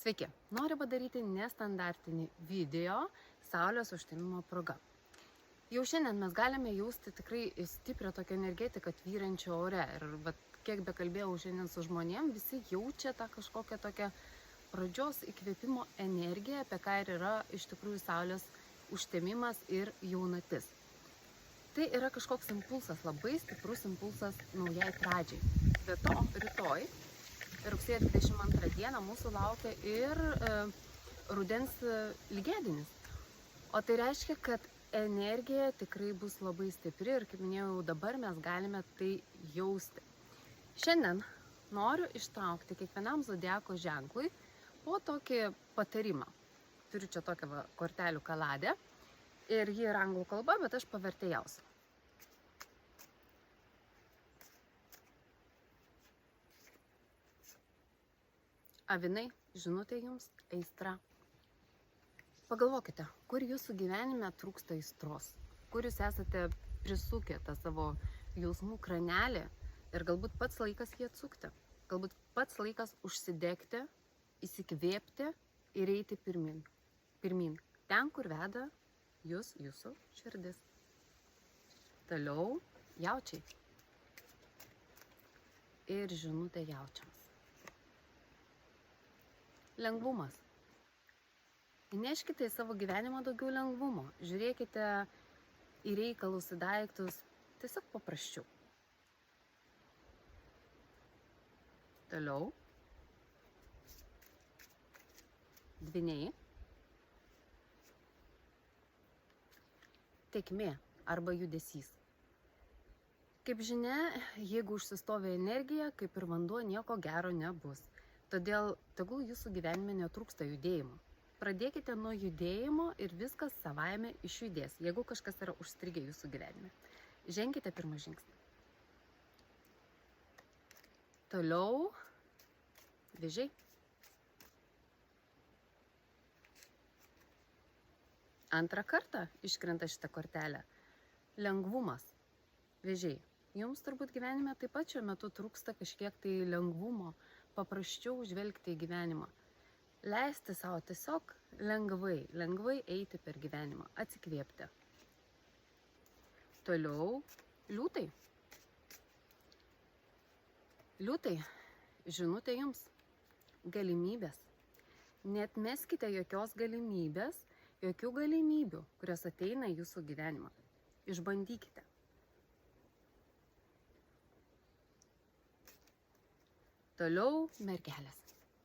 Sveiki, noriu padaryti nestandartinį video saulės užtemimo proga. Jau šiandien mes galime jausti tikrai stiprią tokią energetiką tvyrančią ore. Ir kiek bekalbėjau šiandien su žmonėm, visi jaučia tą kažkokią tokią pradžios įkvėpimo energiją, apie ką ir yra iš tikrųjų saulės užtemimas ir jaunatis. Tai yra kažkoks impulsas, labai stiprus impulsas naujai pradžiai. Be to, rytoj, rugsėjo 22 dieną, mūsų laukia ir rudens lygiadienis. O tai reiškia, kad energija tikrai bus labai stipri ir, kaip minėjau, dabar mes galime tai jausti. Šiandien noriu ištraukti kiekvienam zodiako ženklui po tokį patarimą. Turiu čia tokią kortelių kaladę ir ji yra anglų kalba, bet aš pavertėjausiu. Avinai, žinutė jums, aistra. Pagalvokite, kur jūsų gyvenime trūksta aistros, kur jūs esate prisukę tą savo jausmų kranelį ir galbūt pats laikas jį atsukti, galbūt pats laikas užsidegti, įsikvėpti ir eiti pirmin. Ten, kur veda jūsų širdis. Toliau jaučiai. Ir žinutė jaučiams. Lengvumas. Įneškite į savo gyvenimą daugiau lengvumo. Žiūrėkite į reikalus, į daiktus tiesiog paprasčiau. Toliau. Dvyniai. Tėkmė arba judesys. Kaip žinia, jeigu užsistovi energija, kaip ir vanduo, nieko gero nebus. Todėl tegul jūsų gyvenime netrūksta judėjimo. Pradėkite nuo judėjimo ir viskas savaime išjudės, jeigu kažkas yra užstrigę jūsų gyvenime. Ženkite pirmą žingsnį. Toliau vėžiai. Antrą kartą iškrenta šitą kortelę. Lengvumas. Vėžiai. Jums turbūt gyvenime taip pat šiuo metu trūksta kažkiek tai lengvumo, paprasčiau žvelgti į gyvenimą. Leisti savo tiesiog lengvai eiti per gyvenimą, atsikvėpti. Toliau liūtai. Liūtai, žinutė jums, galimybės. Neatmeskite jokios galimybės, jokių galimybių, kurios ateina į jūsų gyvenimą. Išbandykite. Toliau mergelės.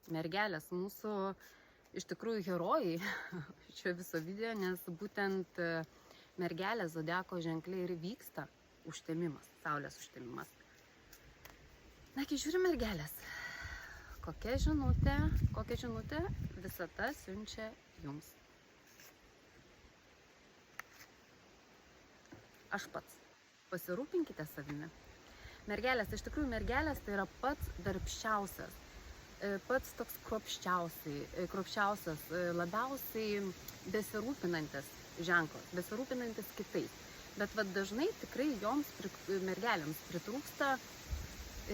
Mergelės mūsų iš tikrųjų herojai šio viso video, nes būtent mergelės zodiako ženkliai ir vyksta užtemimas, saulės užtemimas. Na, kai žiūri mergelės, kokia žinutė visata siunčia jums. Aš pats. Pasirūpinkite savimi. Mergelės, iš tikrųjų mergelės tai yra pats darbščiausias, pats toks kruopščiausias, labiausiai besirūpinantis ženklas, besirūpinantis kitais. Bet dažnai tikrai joms, mergelėms, pritrūksta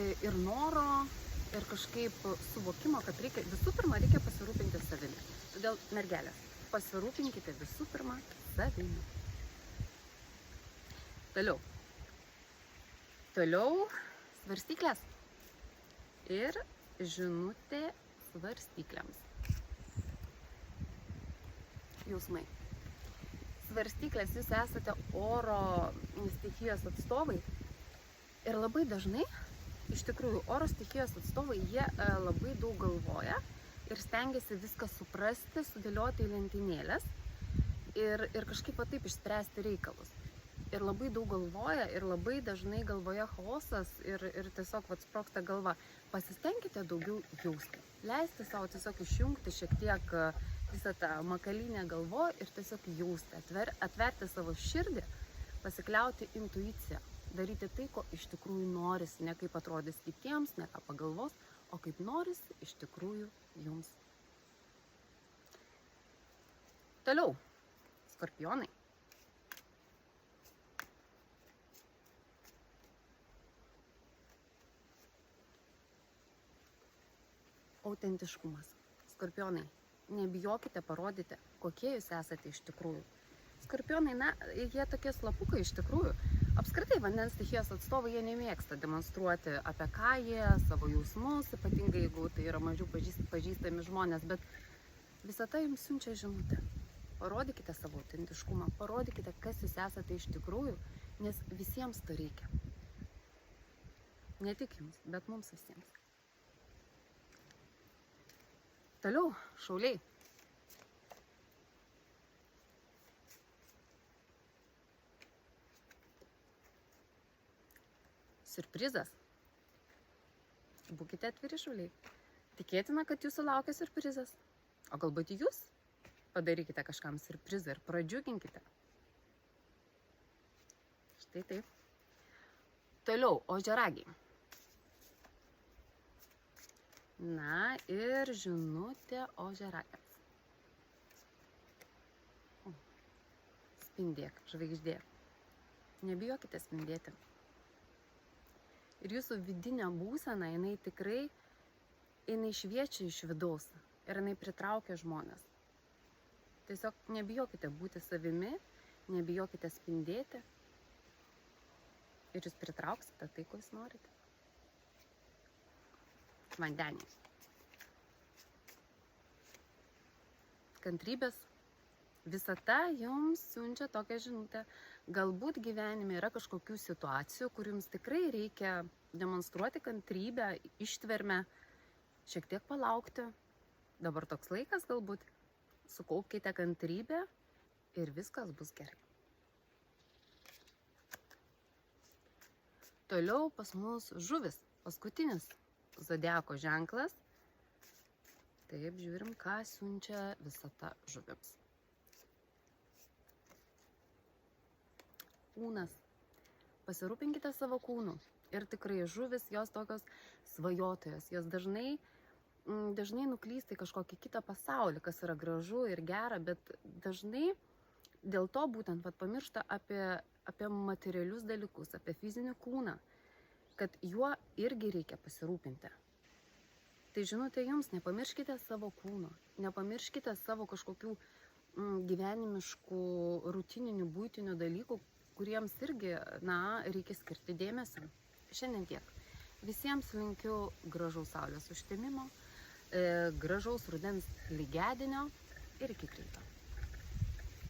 ir noro, ir kažkaip suvokimo, kad visų pirma reikia pasirūpinti savimi. Todėl mergelės, pasirūpinkite visų pirma savimi. Toliau svarstyklės ir žinutė svarstyklėms. Jausmai. Svarstyklės, jūs esate oro stichijos atstovai ir labai dažnai, iš tikrųjų, oro stichijos atstovai, jie labai daug galvoja ir stengiasi viską suprasti, sudėlioti į lentynėles ir kažkaip taip išspręsti reikalus. Ir labai daug galvoja ir labai dažnai galvoje chaosas ir tiesiog sprogsta galva. Pasistengkite daugiau jausti. Leisti savo tiesiog išjungti šiek tiek visą tą makalynę galvoje ir tiesiog jausti. Atverti savo širdį, pasikliauti intuiciją. Daryti tai, ko iš tikrųjų norisi. Ne kaip atrodys kitiems, ne ką pagalvos, o kaip norisi iš tikrųjų jums. Toliau. Skorpionai. Autentiškumas. Skorpionai, nebijokite parodyti, kokie jūs esate iš tikrųjų. Skorpionai, na, jie tokie slapukai iš tikrųjų. Apskritai vandens stichijos atstovai jie nemėgsta demonstruoti, apie ką jie, savo jausmus, ypatingai jeigu tai yra mažiau pažįstami žmonės, bet visata jums siunčia žinutę. Parodykite savo autentiškumą, parodykite, kas jūs esate iš tikrųjų, nes visiems to reikia. Ne tik jums, bet mums visiems. Toliau, šauliai. Siurprizas. Būkite atviri, šauliai. Tikėtina, kad jūsų laukia siurprizas. O galbūt jūs padarykite kažkam siurprizą ir pradžiuginkite. Štai taip. Toliau, ožiaragiai. Na ir žinutė ožiaragiams. Spindėk, žvaigždė. Nebijokite spindėti. Ir jūsų vidinė būsena, jinai tikrai, jinai šviečia iš vidaus ir jinai pritraukia žmonės. Tiesiog nebijokite būti savimi, nebijokite spindėti ir jūs pritrauksite tai, ko jūs norite. Vandeniai. Kantrybės. Visata jums siunčia tokią žinutę. Galbūt gyvenime yra kažkokių situacijų, kur jums tikrai reikia demonstruoti kantrybę, ištvermę, šiek tiek palaukti. Dabar toks laikas galbūt. Sukaupkite kantrybę ir viskas bus gerai. Toliau pas mus žuvis, paskutinis zodiako ženklas. Taip, žiūrim, ką siunčia visata žuvims. Kūnas. Pasirūpinkite savo kūnu. Ir tikrai žuvis, jos tokios svajotojos. Jos dažnai nuklysta į kažkokį kitą pasaulį, kas yra gražu ir gera, bet dažnai dėl to būtent pamiršta apie materialius dalykus, apie fizinį kūną, kad juo irgi reikia pasirūpinti. Tai žinote jums, nepamirškite savo kūno, nepamirškite savo kažkokių gyvenimiškų, rutininių, buitinių dalykų, kuriems irgi, reikia skirti dėmesio. Šiandien tiek. Visiems linkiu gražaus saulės užtemimo, gražaus rudens lygiadienio ir iki greito.